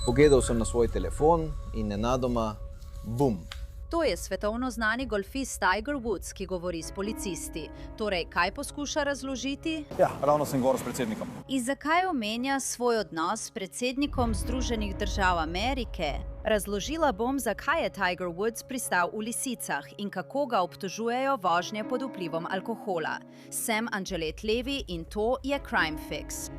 Pogledal sem na svoj telefon in nenadoma, bum. To je svetovno znani golfist Tiger Woods, ki govori s policisti. Torej, kaj poskuša razložiti? Ja, ravno sem govoril s predsednikom. In zakaj omenja svoj odnos s predsednikom Združenih držav Amerike? Razložila bom, zakaj je Tiger Woods pristal v Lisicah in kako ga obtožujejo vožnje pod vplivom alkohola. Sem Angelet Levi in to je Crime Fix.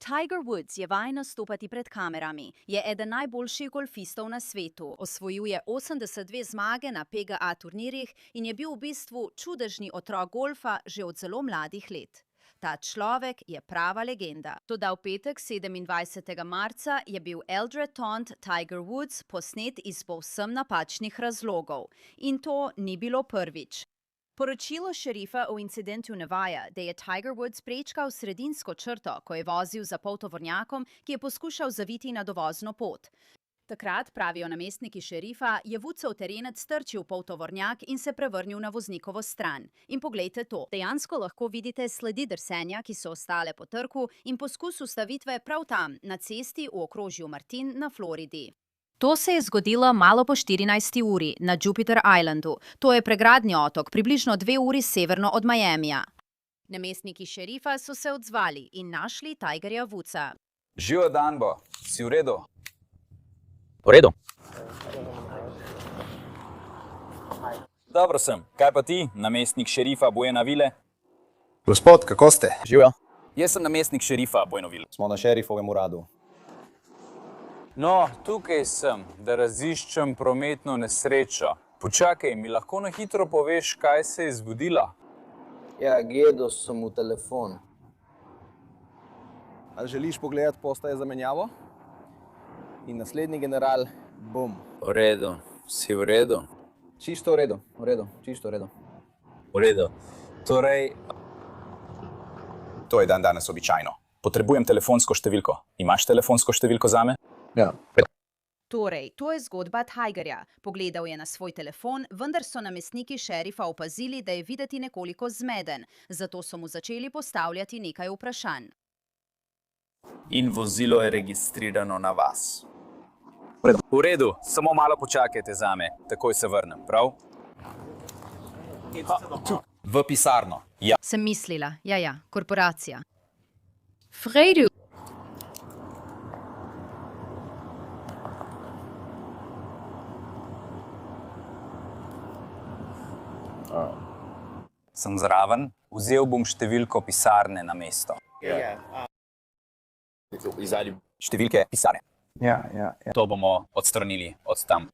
Tiger Woods je vajen nastopati pred kamerami. Je eden najboljših golfistov na svetu. Osvojil je 82 zmage na PGA turnirjih in je bil v bistvu čudežni otrok golfa že od zelo mladih let. Ta človek je prava legenda. Toda v petek, 27. marca, je bil Eldred Taunt Tiger Woods posnet iz povsem napačnih razlogov. In to ni bilo prvič. Poročilo šerifa o incidentu navaja, da je Tiger Woods prečkal sredinsko črto, ko je vozil za poltovornjakom, ki je poskušal zaviti na dovozno pot. Takrat, pravijo namestniki šerifa, je Woodsov terenec strčil poltovornjak in se prevrnil na voznikovo stran. In poglejte to, dejansko lahko vidite sledi drsenja, ki so ostale po trku in poskus ustavitve prav tam, na cesti v okrožju Martin na Floridi. To se je zgodilo malo po 14. uri na Jupiter Islandu. To je pregradni otok, približno 2 uri severno od Miamija. Namestniki šerifa so se odzvali in našli Tigerja Woodsa. Živijo Danbo, si v redu? V redu. Dobro sem. Kaj pa ti, namestnik šerifa Buenaville? Gospod, kako ste? Živijo. Jaz sem namestnik šerifa Buenaville. Smo na šerifovem uradu. No, tukaj sem, da raziščem prometno nesrečo. Počakaj, mi lahko na hitro poveš, kaj se je zgodilo? Ja, gledal sem v telefon. Ali želiš pogledati postaje za menjavo? In naslednji general, bum. V redu. Si v redu? Čisto v redu, čisto v redu. V redu. Torej... To je dan danes običajno. Potrebujem telefonsko številko. Imaš telefonsko številko zame? Ja. Torej, to je zgodba Tigerja. Pogledal je na svoj telefon, vendar so namestniki šerifa opazili, da je videti nekoliko zmeden. Zato so mu začeli postavljati nekaj vprašanj. In vozilo je registrirano na vas. V redu, samo malo počakajte zame. Takoj se vrnem, prav? V pisarno. Ja. Sem mislila, ja, korporacija. Fredu. Sem zraven, vzel bom številko pisarne na mesto. Številke pisarne. Ja. To bomo odstranili od tam.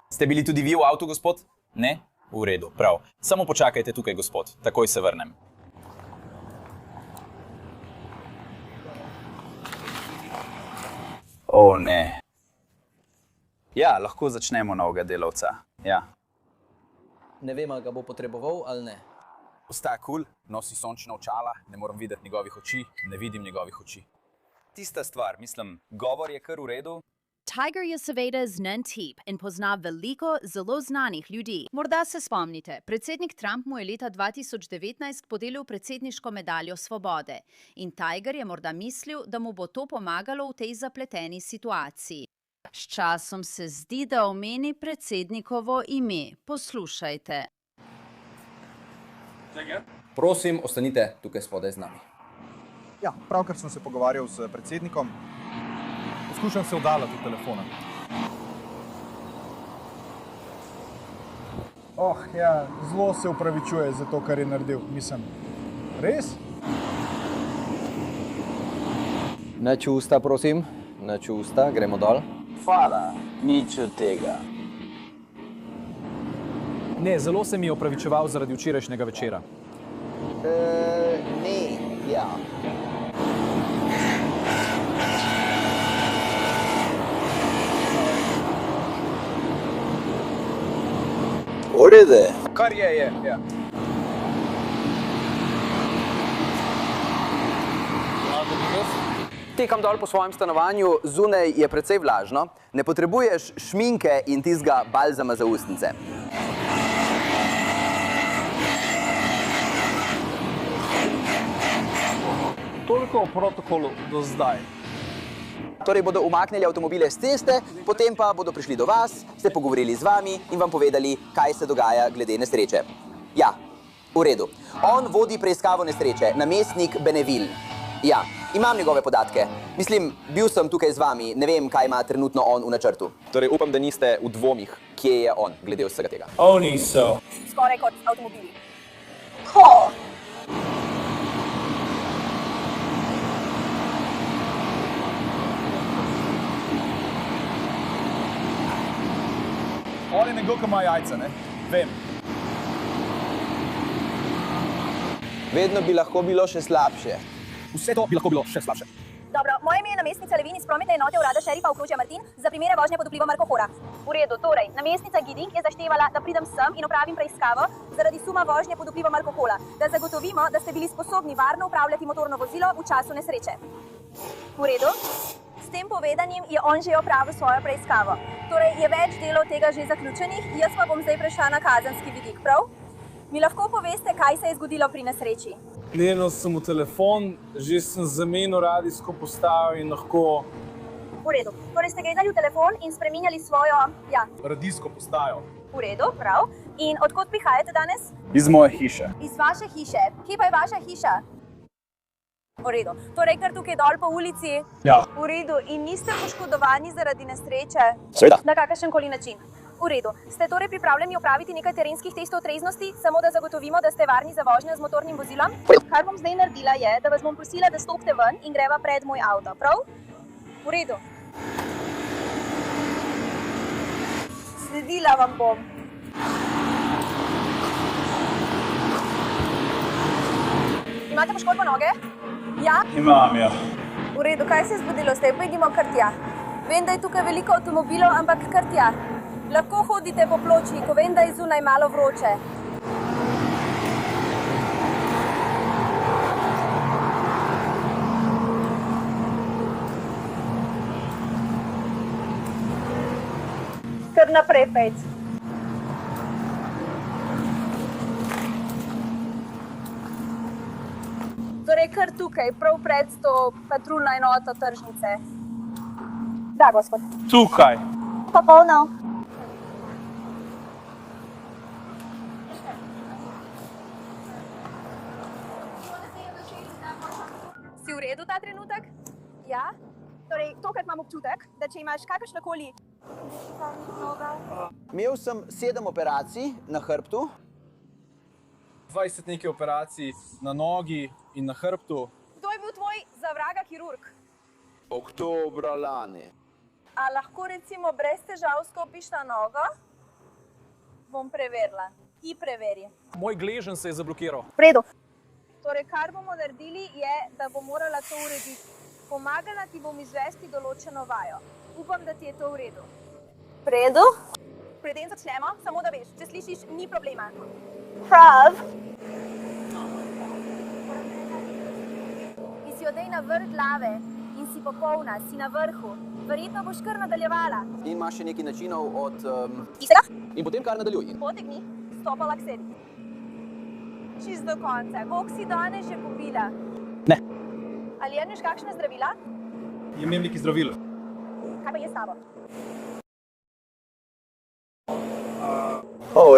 Ste bili tudi vi v avtu, gospod? Ne? V redu, prav. Samo počakajte tukaj, gospod. Takoj se vrnem. O, ne. Ja, lahko začnemo novega delavca. Ja. Ne vem, ali ga bo potreboval ali ne. Ostaja cool, nosi sončna očala, ne moram videti njegovih oči, ne vidim njegovih oči. Tista stvar, mislim, govor je kar v redu. Tiger je seveda znan tip in pozna veliko zelo znanih ljudi. Morda se spomnite, predsednik Trump mu je leta 2019 podelil predsedniško medaljo svobode. In Tiger je morda mislil, da mu bo to pomagalo v tej zapleteni situaciji. S časom se zdi, da omeni predsednikovo ime. Poslušajte. Prosim, ostanite tukaj spodaj z nami. Ja, pravkar sem se pogovarjal s predsednikom. Poskušam se oddaljiti od telefona. Ja, zelo se upravičuje za to, kar je naredil. Mislim, res? Nič usta, prosim. Nič usta, gremo dol. Hvala, nič od tega. Ne, zelo se mi je opravičeval zaradi včerajšnjega večera. Ne, ja. Urede. Kar je, ja. Tekam dol po svojem stanovanju, zunaj je precej vlažno, ne potrebuješ šminke in tistega balzama za ustnice. Toliko o protokolu do zdaj. Torej bodo umaknili avtomobile z ceste, potem pa bodo prišli do vas, se pogovorili z vami in vam povedali, kaj se dogaja glede nesreče. Ja, v redu. On vodi preiskavo nesreče, namestnik Beneville. Ja, imam njegove podatke. Mislim, bil sem tukaj z vami, ne vem, kaj ima trenutno on v načrtu. Torej upam, da niste v dvomih, kje je on, glede vsega tega. Oni so. Skoraj kot avtomobili. On je nekdo, ki ima jajca, ne? Vem. Vedno bi lahko bilo še slabše. Vse to bi lahko bilo še slabše. Dobro, moje ime je namestnica Levin iz prometne enote urada šerifa okrožja Martin za primere vožnje pod vplivom alkohola. V redu, torej, namestnica Gidding je zahtevala, da pridem sem in opravim preiskavo zaradi suma vožnje pod vplivom alkohola, da zagotovimo, da ste bili sposobni varno upravljati motorno vozilo v času nesreče. V redu? S tem povedanim je on že opravil svojo preiskavo. Torej, je več delov tega že zaključenih, jaz pa bom zdaj prešla na kazenski vidik, prav? Mi lahko poveste, kaj se je zgodilo pri nesreči? Gledal sem v telefon, že sem zamenil radijsko postajo in lahko... V redu. Torej ste gledali v telefon in spreminjali svojo, Radijsko postajo. v redu, prav. In odkot prihajate danes? Iz moje hiše. Iz vaše hiše. Kje pa je vaša hiša? V redu. Torej kar tukaj dol po ulici? Ja. V redu. In niste poškodovani zaradi nesreče? Seveda. Na kakršenkoli način? V redu. Ste torej pripravljeni opraviti nekaj terenskih testov treznosti, samo da zagotovimo, da ste varni za vožnjo z motornim vozilom? Kar bom zdaj naredila je, da vas bom prosila, da stopite ven in greva pred moj avto, prav? V redu. Sledila vam bom. Imate poškodbo noge? Ja? Imam, ja. V redu, kaj se je zgodilo? Zdaj pojdimo kar tja. Vem, da je tukaj veliko avtomobilov, ampak kar tja. Lahko hodite po pločniku, vem, da je zunaj malo vroče. Kar naprej pejc. Torej kar tukaj, prav pred to patruljno enoto tržnice. Da, gospod. Tukaj. Popolno. Si v redu ta trenutek? Ja. Torej, tokrat imam občutek, da če imaš kakršnokoli... Imel sem 7 operacij na hrbtu. 20 nekaj operacij na nogi in na hrbtu. Kdo je bil tvoj za vraga kirurg? Oktobra lani. A lahko recimo brez težav stopiš na nogo? Bom preverila. Ti preveri. Moj gleženj se je zablokiral. V redu. Torej, kar bomo naredili je, da bom morala to urediti. Pomagala ti bom izvesti določeno vajo. Upam, da ti je to v redu. V redu? Preden začnemo, samo da veš, če slišiš, ni problema. Prav. Ki si odej na vrh glave in si popolna, si na vrhu. Verjetno boš kar nadaljevala. In imaš še nekaj načinov od... Tistega? In potem kar nadaljuj. Potegni, stopala k sebi. Čist do konca. Koliko si danes že popila? Ne. Ali jemlješ kakšna zdravila? Jemem nekaj zdravil. Kaj pa je s tabo?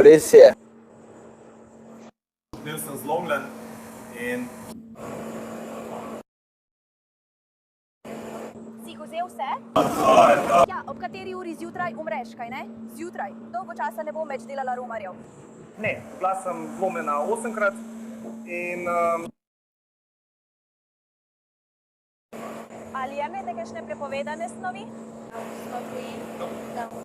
Res je. Bil sem zlomljen in... Si jih vzel vse? Ja, ob kateri uri zjutraj umreš, kaj ne? Zjutraj. Dolgo časa ne bom več delala romarjev. Ne, bila sem zlomljena 8-krat in... Ali jemljete kakšne prepovedane snovi?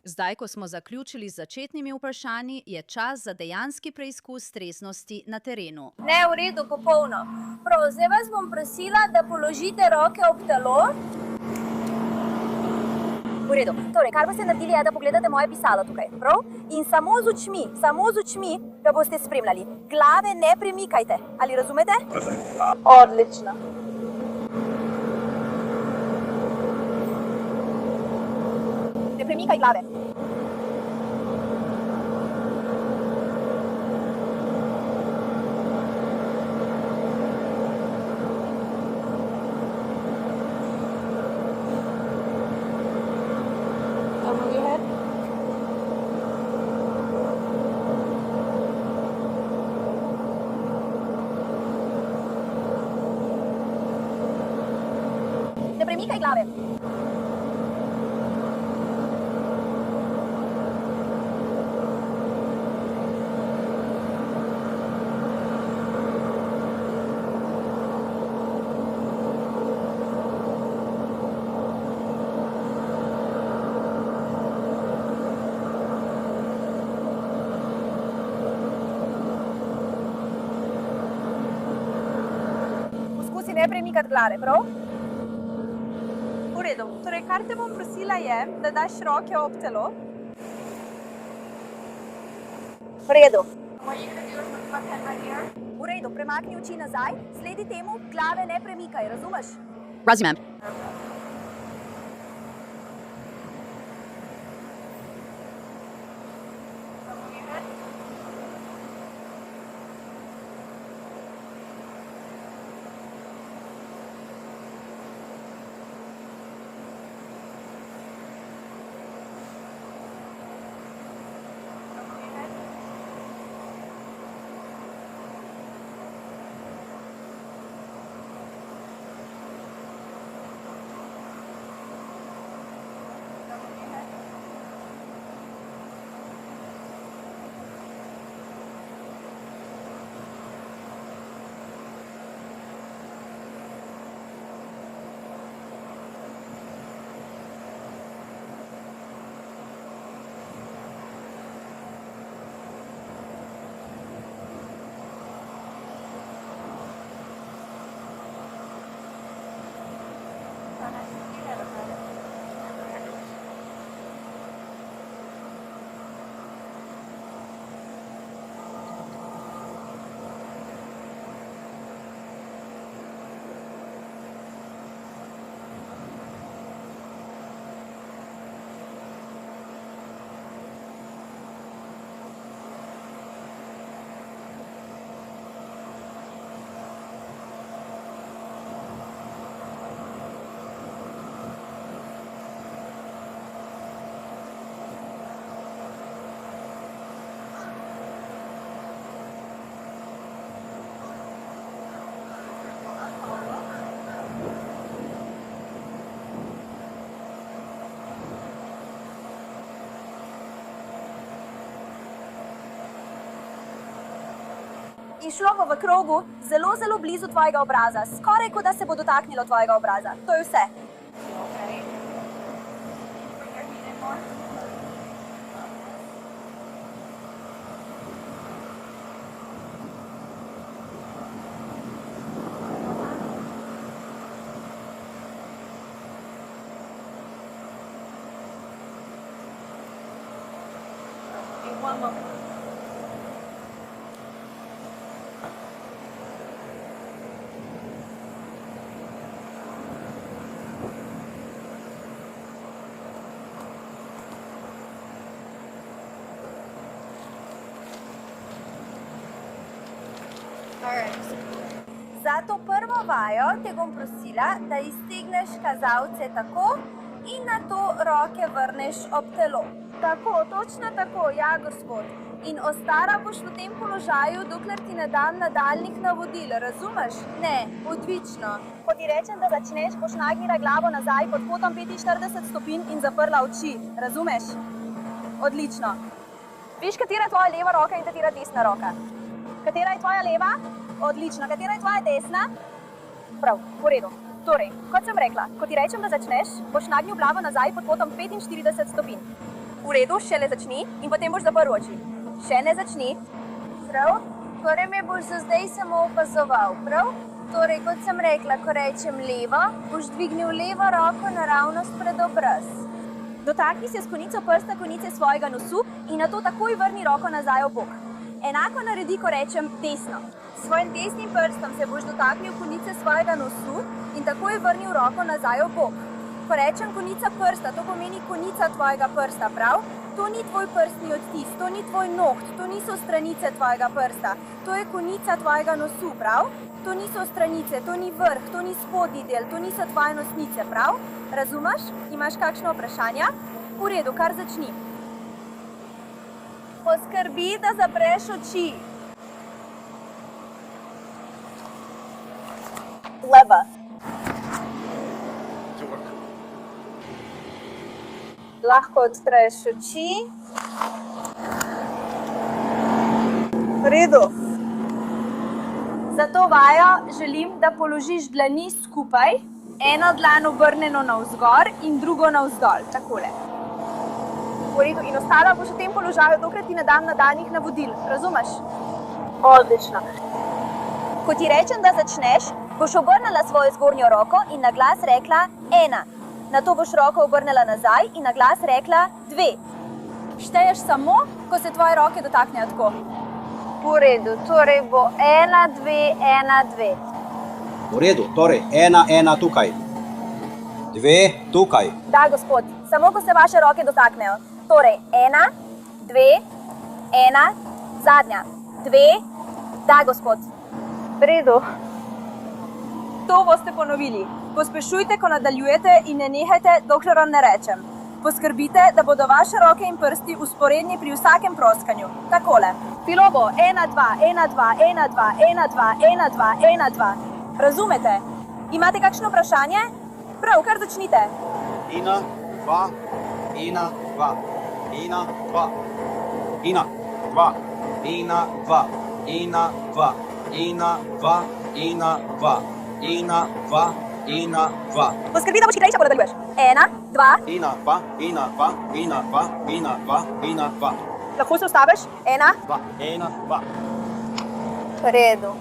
Zdaj, ko smo zaključili z začetnimi vprašanji, je čas za dejanski preizkus treznosti na terenu. Ne, v redu, popolno. Prav, zdaj vas bom prosila, da položite roke ob telo. V redu. Torej, kar boste naredili je, da pogledate moje pisalo tukaj, prav? In samo z očmi ga boste spremljali. Glave ne premikajte. Ali razumete? Odlično. Ne premikaj glave. Ne premikaj glave. Poskusi ne premikati glave, prav? V redu. Torej, kar te bom prosila je, da daš roke ob telo. V redu. V redu, premakni oči nazaj, sledi temu, glave ne premikaj, razumeš? Rosie, ma'am. In šlo bo v krogu zelo, zelo blizu tvojega obraza, skoraj kot da se bo dotaknilo tvojega obraza. To je vse. Za to prvo vajo te bom prosila, da iztegneš kazalce tako in nato roke vrneš ob telo. Tako, točno tako, ja, gospod. In ostala boš v tem položaju, dokler ti ne dam nadaljnjih navodil, razumeš? Ne, odlično. Ko ti rečem, da začneš, boš nagnila glavo nazaj pod kotom 45 stopinj in zaprla oči, razumeš? Odlično. Veš, katera je tvoja leva roka in katera desna roka? Katera je tvoja leva? Odlično. Katera je tvoja desna? Prav, v redu. Torej, kot sem rekla, ko ti rečem, da začneš, boš nagnil glavo nazaj pod kotom 45 stopinj. V redu, šele začni in potem boš zaprl oči. Še ne začni. Prav? Torej me boš za zdaj samo opazoval, prav? Torej, kot sem rekla, ko rečem levo, boš dvignil levo roko naravnost pred obraz. Dotakni se s konico prsta konice svojega nosu in nato takoj vrni roko nazaj v bok. Enako naredi, ko rečem desno. S svojim desnim prstom se boš dotaknil konice svojega nosu in takoj vrnil roko nazaj v bok. Ko rečem konica prsta, to pomeni konica tvojega prsta, prav? To ni tvoj prstni odtis, to ni tvoj noht, to niso stranice tvojega prsta. To je konica tvojega nosu, prav? To niso stranice, to ni vrh, to ni spodnji del, to niso tvoje nosnice, prav? Razumeš? Imaš kakšno vprašanje? V redu, kar začni. Poskrbi, da zapreš oči. Leva. Lahko odpreš oči. V redu. Za to vajo želim, da položiš dlani skupaj, eno dlan obrnjeno navzgor in drugo navzdol, takole. V redu, in ostala boš v tem položaju, dokler ti ne dam nadaljnjih navodil, razumeš? Odlično. Ko ti rečem, da začneš, boš obrnila svojo zgornjo roko in na glas rekla 1. Nato boš roko obrnila nazaj in na glas rekla 2. Šteješ samo, ko se tvoje roke dotaknejo tako. V redu, torej bo 1, 2, 1, 2. V redu, torej 1, 1 tukaj. 2 tukaj. Da, gospod, samo ko se vaše roke dotaknejo. Torej 1, 2, 1, zadnja. 2, da, gospod. V redu. To boste ponovili. Pospešujte, ko nadaljujete in ne nehajte, dokler vam ne rečem. Poskrbite, da bodo vaše roke in prsti usporedni pri vsakem proskanju. Takole. Bilo bo 1, 2, 1, 2, 1, 2, 1, 2, 1, 2, 1, 2. Razumete? Imate kakšno vprašanje? Prav, kar začnite. 1, 2, 1, 2, 1, 2, 1, 2, 1, 2, 1, 2, 1, 2, 1, 2, 1, 2, 1, 2. Poskrbi, da boš hitrejša, ko nadaljuješ. 1, 2. 1, 2, 1, 2, 1, 2, 1, 2, 1, 2. Lahko se ustaviš? 1, 2, 1, 2. V redu.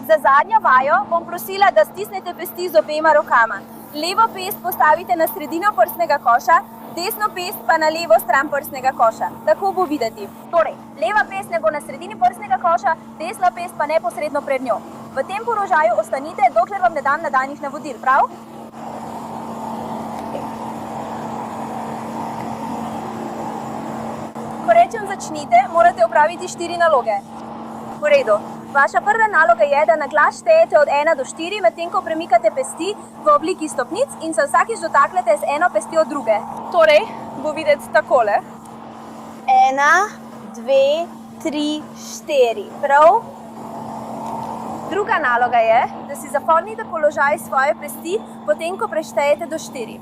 Za zadnjo vajo bom prosila, da stisnete pesti z obema rokama. Levo pest postavite na sredino prstnega koša, desno pest pa na levo stran prstnega koša. Tako bo videti. Torej, leva pest ne bo na sredini prstnega koša, desna pest pa neposredno pred njo. V tem položaju ostanite, dokler vam ne dam nadaljnjih navodil, prav? Ko rečem začnite, morate opraviti 4 naloge. V redu. Vaša prva naloga je, da na glas štejete od 1 do 4, medtem ko premikate pesti v obliki stopnic in se vsakič dotaknete z eno pestjo od druge. Torej, bo videti takole. 1, 2, 3, 4. Prav? Druga naloga je, da si zapomnite položaj svoje pesti, potem ko preštejete do 4.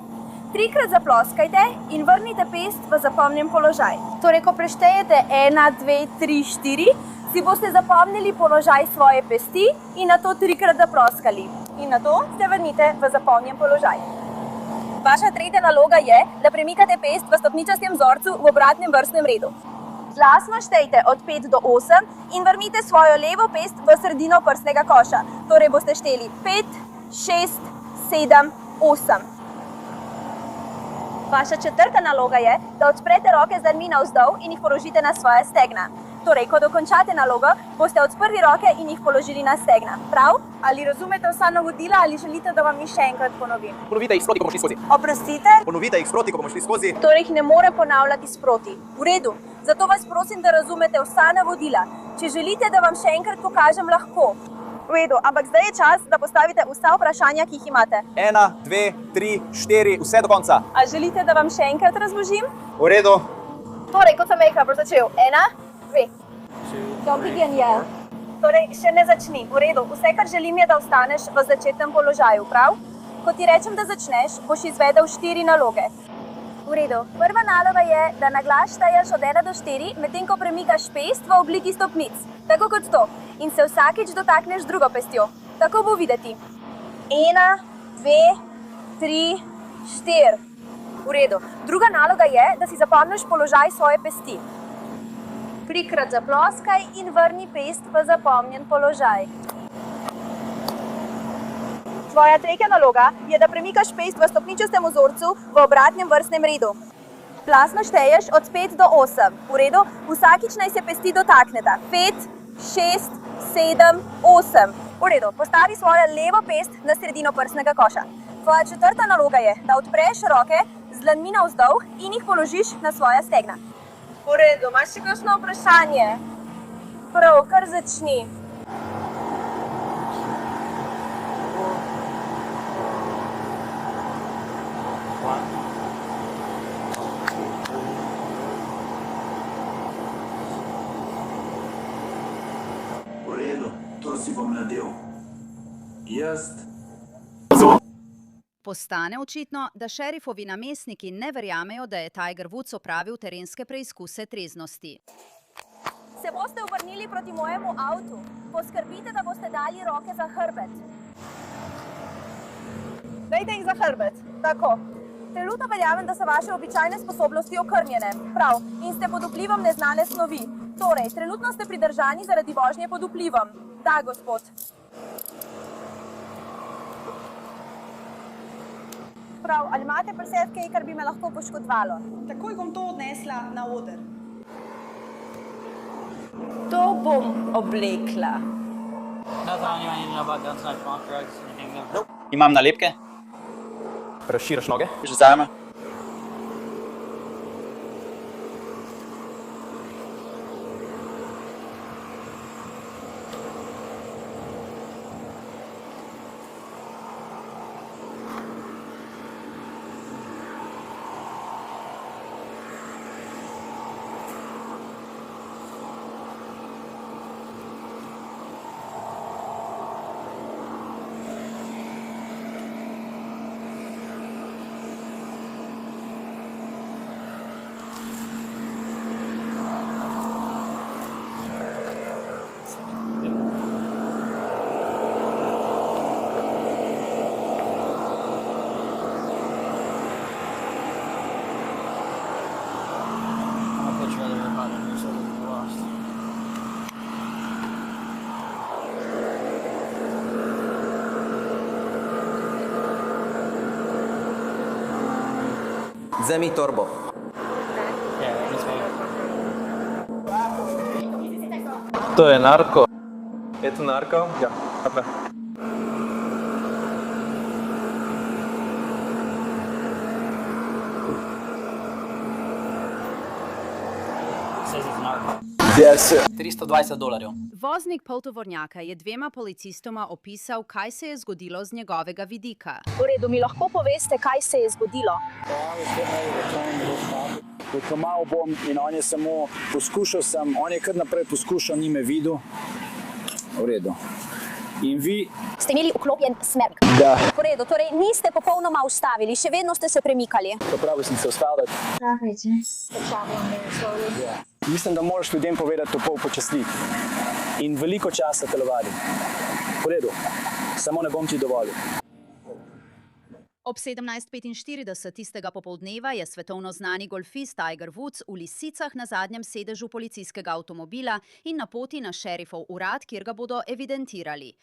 3-krat zaploskajte in vrnite pest v zapomnjen položaj. Torej, ko preštejete 1, 2, 3, 4, si boste zapomnili položaj svoje pesti in nato 3-krat zaploskali. In nato se vrnite v zapomnjen položaj. Vaša tretja naloga je, da premikate pest v stopničastem vzorcu v obratnem vrstnem redu. Glasno štejte od 5 do 8 in vrnite svojo levo pest v sredino prstnega koša. Torej boste šteli 5, 6, 7, 8. Vaša četrta naloga je, da odprete roke z dlanmi navzdol in jih položite na svoje stegna. Torej, ko dokončate nalogo, boste odprli roke in jih položili na stegna. Prav? Ali razumete vsa navodila ali želite, da vam jih še enkrat ponovim? Ponovite jih sproti, ko bomo šli skozi. Oprostite? Ponovite jih sproti, ko bomo šli skozi. Torej jih ne more ponavljati sproti. V redu. Zato vas prosim, da razumete vsa navodila. Če želite, da vam še enkrat pokažem, lahko. V redu, ampak zdaj je čas, da postavite vsa vprašanja, ki jih imate. 1, 2, 3, 4, vse do konca. A želite, da vam še enkrat razložim? V redu. Torej, kot sem rekla, bo začel. 1, 2. Don't begin yet. Torej, še ne začni. V redu. Vse, kar želim, je, da ostaneš v začetnem položaju, prav? Ko ti rečem, da začneš, boš izvedel 4 naloge. V redu. Prva naloga je, da na glas šteješ od 1 do 4, medtem ko premikaš pest v obliki stopnic. Tako kot to. In se vsakič dotakneš drugo pestjo. Tako bo videti. 1, 2, 3, 4. V redu. Druga naloga je, da si zapomniš položaj svoje pesti. 3-krat zaploskaj in vrni pest v zapomnjen položaj. Tvoja tretja naloga je, da premikaš pest v stopničastem vzorcu v obratnem vrstnem redu. Glasno šteješ od 5 do 8. V redu, vsakič naj se pesti dotakneta. 5, 6, 7, 8. V redu, postavi svojo levo pest na sredino prstnega koša. Tvoja četrta naloga je, da odpreš roke z dlanmi navzdol in jih položiš na svoja stegna. V redu, imaš še kakšno vprašanje? Prav, kar začni. V redu, to si bom nadel. Jaz. Postane očitno, da šerifovi namestniki ne verjamejo, da je Tiger Woods opravil terenske preizkuse treznosti. Se boste obrnili proti mojemu avtu. Poskrbite, da boste dali roke za hrbet. Dajte jih za hrbet. Tako. Trenutno verjamem, da so vaše običajne sposobnosti okrnjene. Prav. In ste pod vplivom neznane snovi. Torej, trenutno ste pridržani zaradi vožnje pod vplivom. Da, gospod. Prav, ali imate pri sebi kaj, kar bi me lahko poškodovalo? Takoj bom to odnesla na oder. To bom oblekla. Imam nalepke. Razširiš noge. Že zajame. Vzemi torbo. To je narko. Je to narko? Ja, naprej. $320. Voznik poltovornjaka je dvema policistoma opisal, kaj se je zgodilo z njegovega vidika. V redu, mi lahko poveste, kaj se je zgodilo? Pomagal bom in on je samo poskušal on je kar naprej poskušal, ni me videl. V redu. In vi? Ste imeli vklopljen smerk? Da. V redu, torej niste popolnoma ustavili, še vedno ste se premikali. Pravi sem se ustavil. Mislim, da moraš ljudem povedati to pol počasni. In veliko časa telovadi. V redu, samo ne bom ti dovolil. Ob 17:45 tistega popoldneva je svetovno znani golfist Tiger Woods v lisicah na zadnjem sedežu policijskega avtomobila in na poti na šerifov urad, kjer ga bodo evidentirali.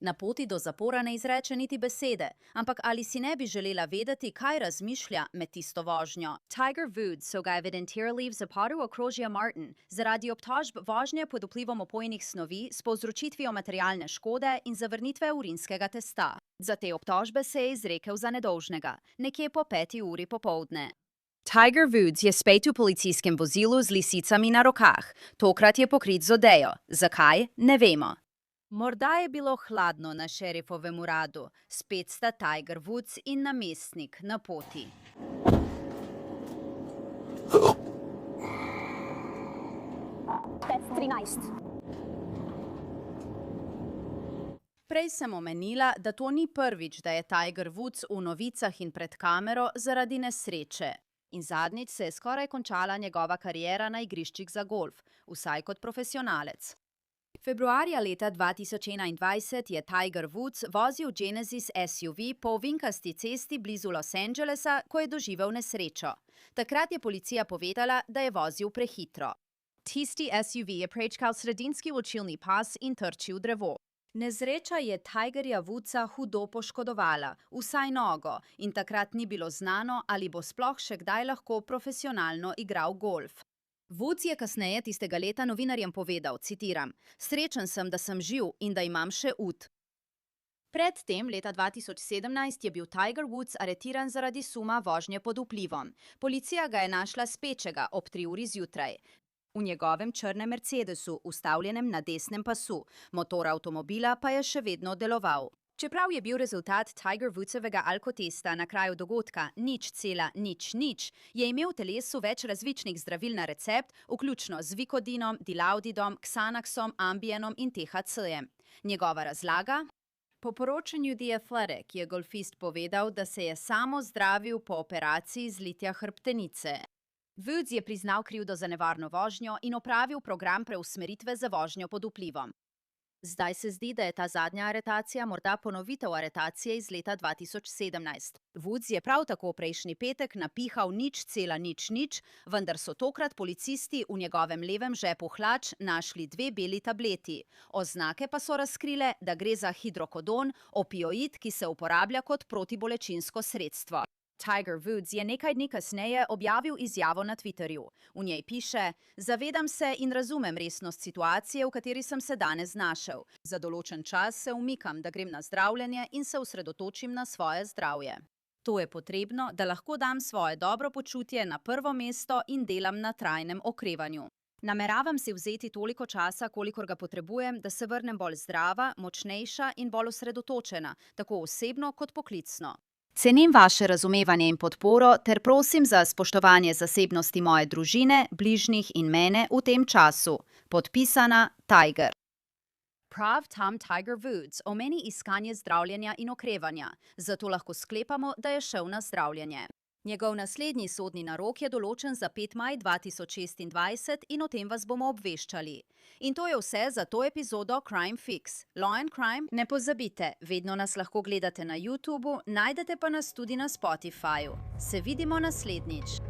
Na poti do zapora ne izreče niti besede, ampak ali si ne bi želela vedeti, kaj razmišlja med tisto vožnjo? Tiger Woods so ga evidentirali v zaporu okrožja Martin zaradi obtožb vožnje pod vplivom opojnih snovi s povzročitvijo materialne škode in zavrnitve urinskega testa. Za te obtožbe se je izrekel za nedolžnega, nekje po 5 uri popoldne. Tiger Woods je spet v policijskem vozilu z lisicami na rokah. Tokrat je pokrit z odejo. Zakaj? Ne vemo. Morda je bilo hladno na šerifovem uradu. Spet sta Tiger Woods in namestnik na poti. Prej sem omenila, da to ni prvič, da je Tiger Woods v novicah in pred kamero zaradi nesreče. In zadnjič se je skoraj končala njegova kariera na igriščih za golf, vsaj kot profesionalec. Februarja leta 2021 je Tiger Woods vozil Genesis SUV po ovinkasti cesti blizu Los Angelesa, ko je doživel nesrečo. Takrat je policija povedala, da je vozil prehitro. Tisti SUV je prečkal sredinski ločilni pas in trčil drevo. Nesreča je Tigerja Woodsa hudo poškodovala, vsaj nogo, in takrat ni bilo znano, ali bo sploh še kdaj lahko profesionalno igral golf. Woods je kasneje tistega leta novinarjem povedal, citiram, "Srečen sem, da sem živ in da imam še ud." Predtem, leta 2017, je bil Tiger Woods aretiran zaradi suma vožnje pod vplivom. Policija ga je našla spečega ob 3 uri zjutraj. V njegovem črnem Mercedesu, ustavljenem na desnem pasu. Motor avtomobila pa je še vedno deloval. Čeprav je bil rezultat Tiger Woodsovega alkotesta na kraju dogodka 0,00, je imel v telesu več različnih zdravil na recept, vključno z Vicodinom, Dilaudidom, Xanaxom, Ambienom in THC-jem. Njegova razlaga? Po poročanju The Athletic je golfist povedal, da se je samo zdravil po operaciji zlitja hrbtenice. Woods je priznal krivdo za nevarno vožnjo in opravil program preusmeritve za vožnjo pod vplivom. Zdaj se zdi, da je ta zadnja aretacija morda ponovitev aretacije iz leta 2017. Woods je prav tako prejšnji petek napihal 0,00, vendar so tokrat policisti v njegovem levem žepu hlač našli 2 beli tableti. Oznake pa so razkrile, da gre za hidrokodon, opioid, ki se uporablja kot protibolečinsko sredstvo. Tiger Woods je nekaj dni kasneje objavil izjavo na Twitterju. V njej piše: "Zavedam se in razumem resnost situacije, v kateri sem se danes znašel. Za določen čas se umikam, da grem na zdravljenje in se osredotočim na svoje zdravje. To je potrebno, da lahko dam svoje dobro počutje na prvo mesto in delam na trajnem okrevanju. Nameravam si vzeti toliko časa, kolikor ga potrebujem, da se vrnem bolj zdrava, močnejša in bolj osredotočena, tako osebno kot poklicno. Cenim vaše razumevanje in podporo ter prosim za spoštovanje zasebnosti moje družine, bližnjih in mene v tem času. Podpisana Tiger." Prav tam Tiger Woods omeni iskanje zdravljenja in okrevanja, zato lahko sklepamo, da je šel na zdravljenje. Njegov naslednji sodni narok je določen za 5. maj 2026 in o tem vas bomo obveščali. In to je vse za to epizodo Crime Fix. Law and Crime, ne pozabite, vedno nas lahko gledate na YouTubu, najdete pa nas tudi na Spotifyju. Se vidimo naslednjič.